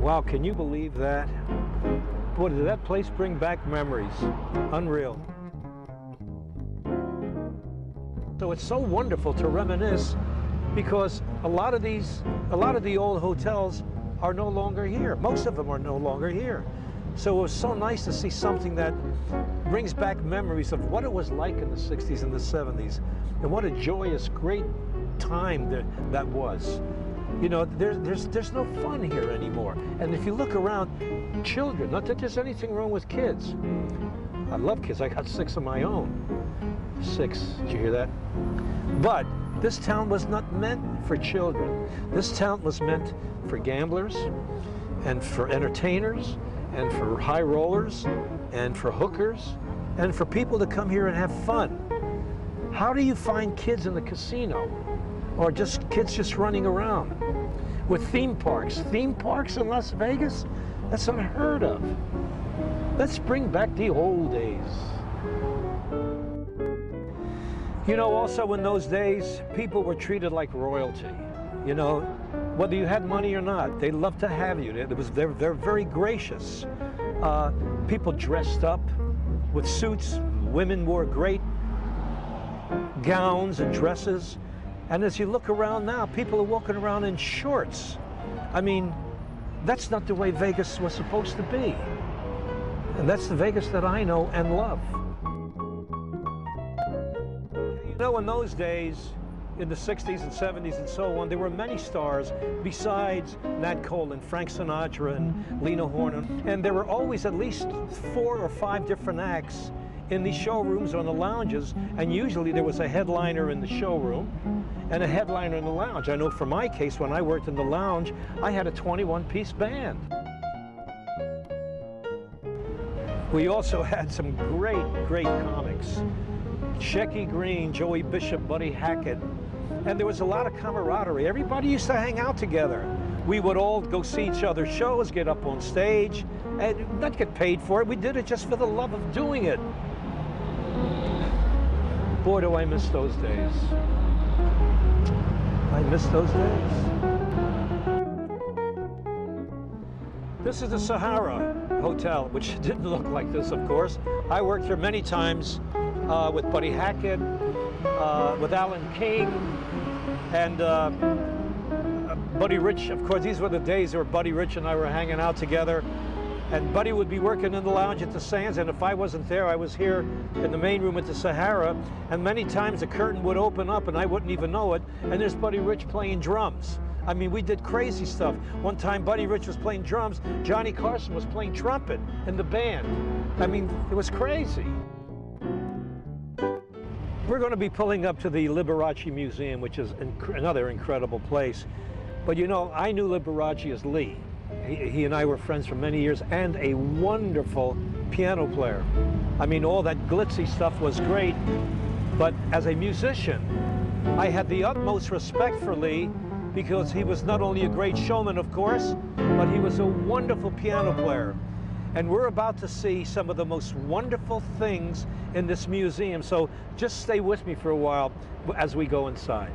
Wow, can you believe that? Boy, did that place bring back memories. Unreal. So it's so wonderful to reminisce because a lot of the old hotels are no longer here. Most of them are no longer here. So it was so nice to see something that brings back memories of what it was like in the 60s and the 70s, and what a joyous, great time that was. You know, there's no fun here anymore. And if you look around, children, not that there's anything wrong with kids. I love kids. I got 6 of my own. 6, did you hear that? But this town was not meant for children. This town was meant for gamblers and for entertainers and for high rollers and for hookers and for people to come here and have fun. How do you find kids in the casino? Or just kids just running around with theme parks? Theme parks in Las Vegas? That's unheard of. Let's bring back the old days. You know, also in those days, people were treated like royalty. You know, whether you had money or not, they loved to have you. They're very gracious. People dressed up with suits. Women wore great gowns and dresses. And as you look around now, people are walking around in shorts. I mean, that's not the way Vegas was supposed to be. And that's the Vegas that I know and love. You know, in those days, in the 60s and 70s and so on, there were many stars besides Nat Cole and Frank Sinatra and Lena Horne. And there were always at least 4 or 5 different acts in the showrooms or in the lounges, and usually there was a headliner in the showroom and a headliner in the lounge. I know for my case, when I worked in the lounge, I had a 21-piece band. We also had some great comics. Shecky Green, Joey Bishop, Buddy Hackett, and there was a lot of camaraderie. Everybody used to hang out together. We would all go see each other's shows, get up on stage, and not get paid for it. We did it just for the love of doing it. Boy, do I miss those days. I miss those days. This is the Sahara Hotel, which didn't look like this, of course. I worked here many times with Buddy Hackett, with Alan King, and Buddy Rich. Of course, these were the days where Buddy Rich and I were hanging out together. And Buddy would be working in the lounge at the Sands, and if I wasn't there, I was here in the main room at the Sahara, and many times the curtain would open up and I wouldn't even know it, and there's Buddy Rich playing drums. I mean, we did crazy stuff. One time Buddy Rich was playing drums, Johnny Carson was playing trumpet in the band. I mean, it was crazy. We're going to be pulling up to the Liberace Museum, which is another incredible place. But you know, I knew Liberace as Lee. He and I were friends for many years, and a wonderful piano player. I mean, all that glitzy stuff was great, but as a musician, I had the utmost respect for Lee because he was not only a great showman, of course, but he was a wonderful piano player. And we're about to see some of the most wonderful things in this museum, so just stay with me for a while as we go inside.